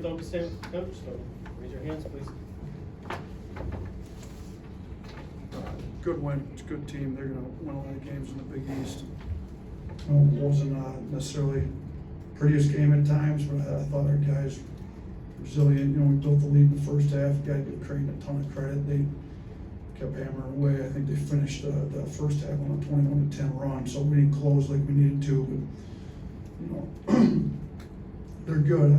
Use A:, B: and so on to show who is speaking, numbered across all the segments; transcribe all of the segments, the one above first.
A: Don't stand with the coach, so raise your hands, please.
B: Good win. It's a good team. They're going to win a lot of games in the Big East. It wasn't necessarily prettiest game at times, but I thought our guys resilient. We built the lead in the first half. Got to give Creighton a ton of credit. They kept hammering away. I think they finished the first half on a 21-10 run, so we didn't close like we needed to. But they're good.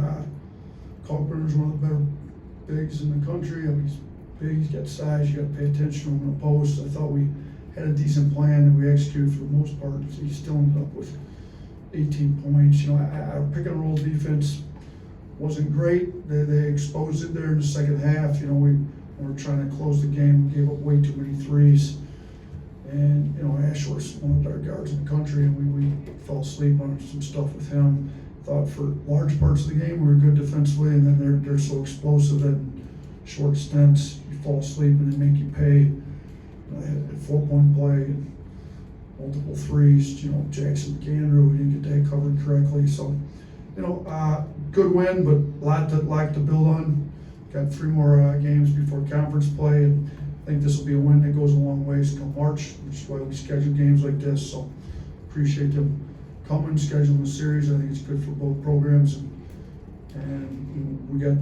B: Coleman's one of the better bigs in the country. I mean, he's big. He's got size. You got to pay attention to him in the post. I thought we had a decent plan and we executed for the most part. So he still ended up with 18 points. Our pick and roll defense wasn't great. They exposed it there in the second half. We were trying to close the game. We gave up way too many threes. And, Ashworth's one of our guards in the country, and we fell asleep on some stuff with him. Thought for large parts of the game we were good defensively, and then they're so explosive that in short stints you fall asleep and they make you pay. Had 4-point play and multiple threes. Jackson McAndrew, we didn't get that covered correctly. So, good win, but a lot to build on. Got 3 more games before conference play, and I think this will be a win that goes a long ways come March, which is why we schedule games like this. So, appreciate them coming, scheduling the series. I think it's good for both programs, and we get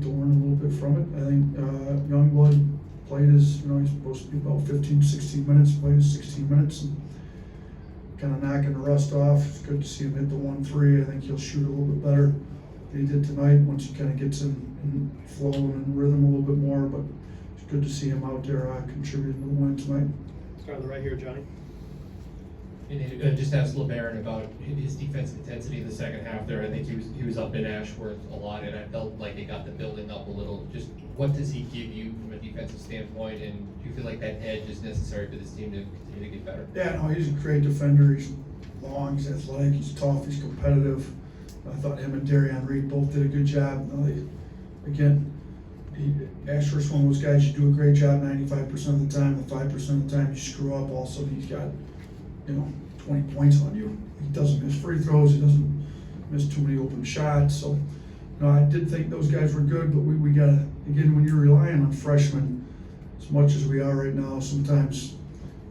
B: to learn a little bit from it. I think Youngblood played his, he's supposed to be about 15, 16 minutes, played his 16 minutes, and kind of knocking the rust off. It's good to see him hit the 1-3. I think he'll shoot a little bit better than he did tonight once he kind of gets in flow and rhythm a little bit more, but it's good to see him out there contributing to the win tonight.
A: Start on the right here, Johnny.
C: And just ask LeBaron about his defensive intensity in the second half there. I think he was up in Ashworth a lot, and I felt like they got the building up a little. Just what does he give you from a defensive standpoint, and do you feel like that edge is necessary for this team to continue to get better?
B: Yeah, no, he's a great defender. He's long, he's athletic, he's tough, he's competitive. I thought him and Darian Reed both did a good job. Ashworth's one of those guys, you do a great job 95% of the time. The 5% of the time you screw up, all of a sudden he's got 20 points on you. He doesn't miss free throws. He doesn't miss too many open shots. So, I did think those guys were good, but we got to, again, when you're relying on freshmen as much as we are right now, sometimes,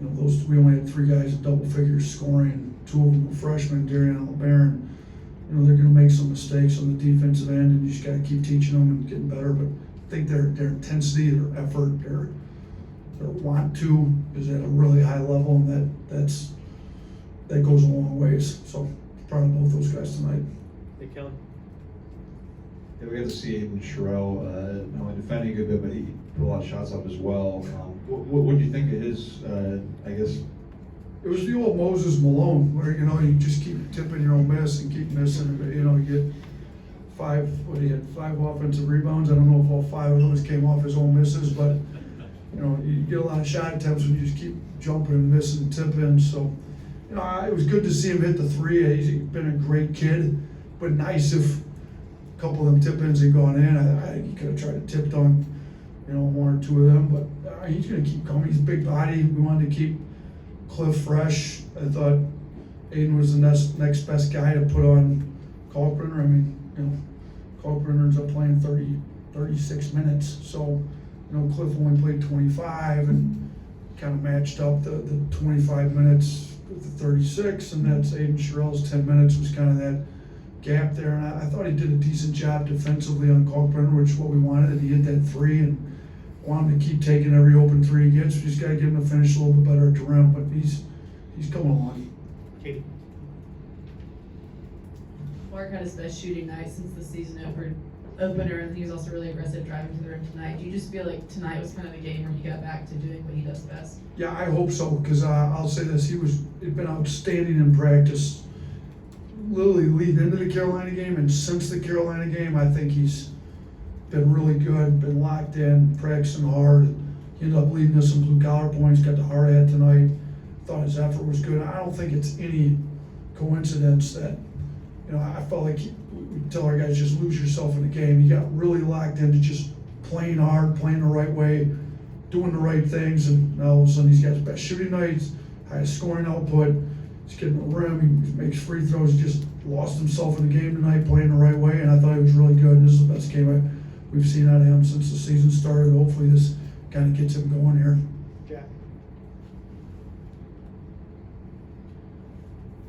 B: we only had 3 guys at double figures scoring. 2 of them were freshmen, Darian and LeBaron. They're going to make some mistakes on the defensive end, and you just got to keep teaching them and getting better. But I think their intensity, their effort, their want to is at a really high level, and that goes a long ways. So proud of both those guys tonight.
A: Hey, Kelly.
D: Yeah, we got to see Aiden Sherrill not only defending a good bit, but he put a lot of shots up as well. What do you think of his,
B: It was the old Moses Malone, where, you just keep tipping your own miss and keep missing. You get 5 offensive rebounds. I don't know if all 5 of those came off his own misses, but, you get a lot of shot attempts when you just keep jumping and missing and tipping. So, it was good to see him hit the 3. He's been a great kid, but nice if a couple of them tip-ins had gone in. I think he could have tried to tip dunk, 1 or 2 of them, but he's going to keep coming. He's a big body. We wanted to keep Cliff fresh. I thought Aiden was the next best guy to put on Kalkbrenner. I mean, Kalkbrenner ends up playing 36 minutes. So, Cliff only played 25 and kind of matched up the 25 minutes with the 36, and that's Aiden Sherrill's 10 minutes was kind of that gap there. And I thought he did a decent job defensively on Kalkbrenner, which is what we wanted. And he hit that 3 and want him to keep taking every open 3 he gets. We just got to get him to finish a little bit better at the rim, but he's coming along.
A: Katie.
E: Mark had his best shooting night since the season opener, and he was also really aggressive driving to the rim tonight. Do you just feel like tonight was kind of the game where he got back to doing what he does best?
B: Yeah, I hope so, because I'll say this, he'd been outstanding in practice, literally leading into the Carolina game, and since the Carolina game, I think he's been really good, been locked in, practicing hard. He ended up leading us some blue collar points, got the hard hat tonight. Thought his effort was good. I don't think it's any coincidence that, I felt like we tell our guys, just lose yourself in the game. He got really locked into just playing hard, playing the right way, doing the right things, and now all of a sudden he's got his best shooting nights, highest scoring output. He's getting the rim, he makes free throws, he just lost himself in the game tonight, playing the right way, and I thought he was really good. This is the best game we've seen out of him since the season started. Hopefully this kind of gets him going here.
A: Jack.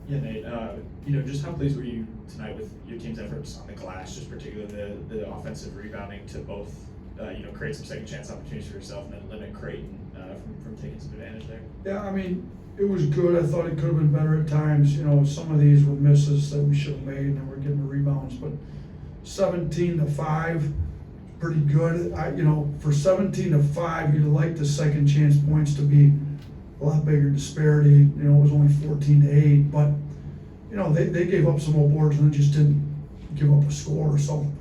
F: Yeah, Nate, just how pleased were you tonight with your team's efforts on the glass, just particularly the offensive rebounding to both, create some second chance opportunities for yourself and then limit Creighton from taking some advantage there?
B: Yeah, I mean, it was good. I thought it could have been better at times. Some of these were misses that we should have made, and then we're getting the rebounds. But 17-5, pretty good. For 17-5, you'd like the second chance points to be a lot bigger disparity. It was only 14-8, but they gave up some more boards and then just didn't give up a score. So,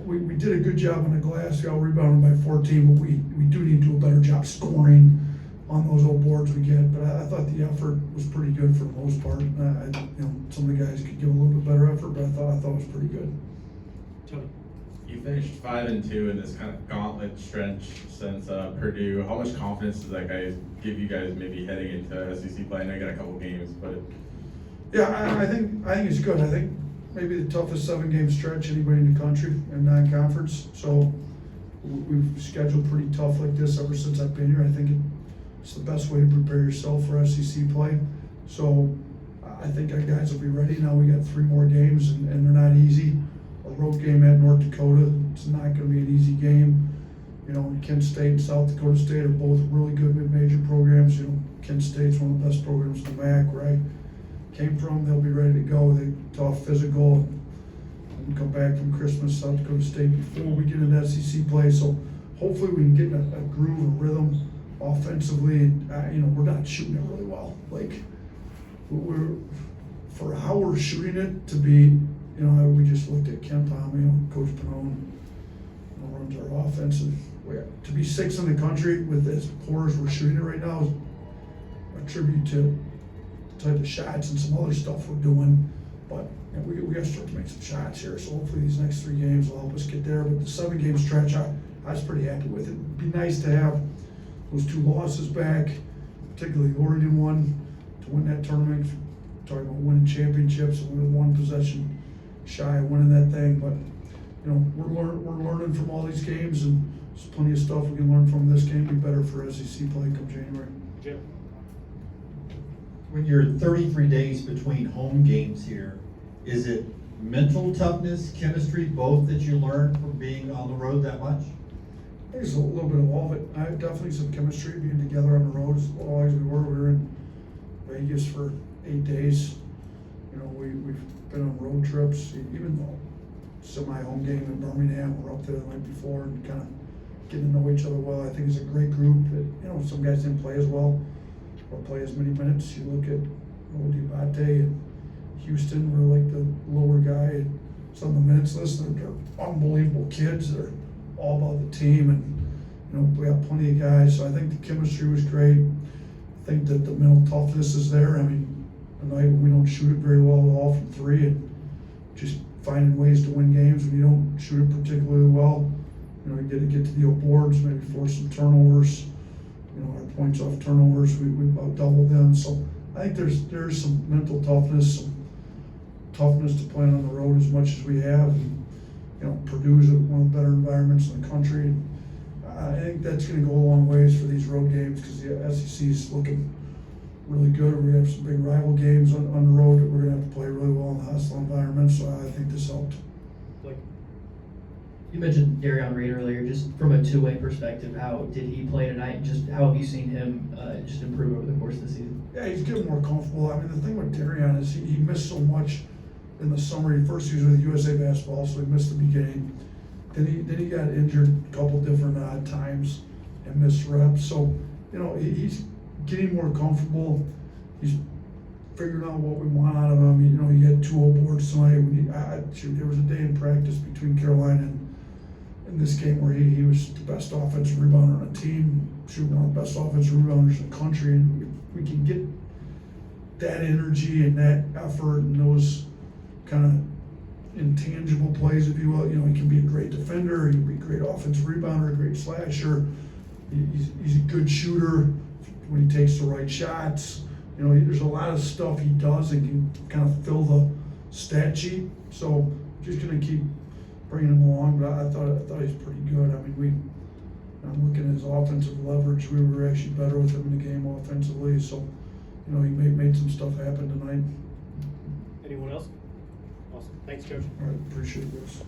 B: we did a good job on the glass. We out-rebounded by 14, but we do need to do a better job scoring on those old boards we get. But I thought the effort was pretty good for the most part. Some of the guys could give a little bit better effort, but I thought it was pretty good.
A: Tony.
G: You finished 5-2 in this kind of gauntlet stretch since Purdue. How much confidence does that give you guys maybe heading into SEC play? I know you got a couple games, but
B: Yeah, I think it's good. I think maybe the toughest 7-game stretch anybody in the country in non-conference. So we've scheduled pretty tough like this ever since I've been here. I think it's the best way to prepare yourself for SEC play. So I think our guys will be ready. Now we got 3 more games and they're not easy. A road game at North Dakota, it's not going to be an easy game. Kent State and South Dakota State are both really good mid-major programs. Kent State's one of the best programs in the MAC, where I came from. They'll be ready to go. They're tough, physical, and come back from Christmas, South Dakota State, before we get into SEC play. So hopefully we can get in a groove, a rhythm offensively. And, we're not shooting it really well. We're for how we're shooting it to be, we just looked at Ken Palm, Coach Pannone, runs our offense. And to be 6th in the country with as poor as we're shooting it right now is a tribute to the type of shots and some other stuff we're doing. But we got to start to make some shots here. So hopefully these next 3 games will help us get there. But the 7-game stretch, I was pretty happy with it. It'd be nice to have those 2 losses back, particularly the Oregon one, to win that tournament. Talking about winning championships, and we're 1 possession shy of winning that thing. But we're learning from all these games, and there's plenty of stuff we can learn from this game. Be better for SEC play come January.
A: Jim.
H: When you're 33 days between home games here, is it mental toughness, chemistry, both that you learn from being on the road that much?
B: I think it's a little bit of all of it. I have definitely some chemistry being together on the road as long as we were. We were in Vegas for 8 days. We've been on road trips, even though semi-home game in Birmingham, we're up there the night before and kind of getting to know each other well. I think it's a great group. That, some guys didn't play as well or play as many minutes. You look at Diabate and Houston, we're like the lower guy. Some of the minutes list, they're unbelievable kids. They're all about the team, and we have plenty of guys. So I think the chemistry was great. I think that the mental toughness is there. I mean, a night when we don't shoot it very well at all from 3, and just finding ways to win games when you don't shoot it particularly well. You get to the old boards, maybe force some turnovers. Our points off turnovers, we about doubled them. So I think there's some mental toughness, some toughness to playing on the road as much as we have. And, Purdue's one of the better environments in the country. And I think that's going to go a long ways for these road games because the SEC is looking really good. We have some big rival games on the road that we're going to have to play really well in the hostile environment. So I think this helped.
A: Blake.
I: You mentioned Darion Reed earlier. Just from a 2-way perspective, how did he play tonight? Just how have you seen him just improve over the course of the season?
B: Yeah, he's getting more comfortable. I mean, the thing with Darion is he missed so much in the summer. First he was with USA Basketball, so he missed the beginning. Then he got injured a couple different times and missed reps. So, he's getting more comfortable. He's figuring out what we want out of him. He had 2 old boards tonight. There was a day in practice between Carolina and in this game where he was the best offensive rebounder on the team, shooting one of the best offensive rebounders in the country. And if we can get that energy and that effort and those kind of intangible plays, if you will, he can be a great defender, he can be a great offensive rebounder, a great slasher. He's a good shooter when he takes the right shots. you know, there's a lot of stuff he does and can kind of fill the stat sheet. So just gonna keep bringing him along, but I thought he's pretty good. I mean, I'm looking at his offensive leverage. We were actually better with him in the game offensively. So, you know, he made some stuff happen tonight.
A: Anyone else? Awesome. Thanks, Coach.
B: All right, appreciate this.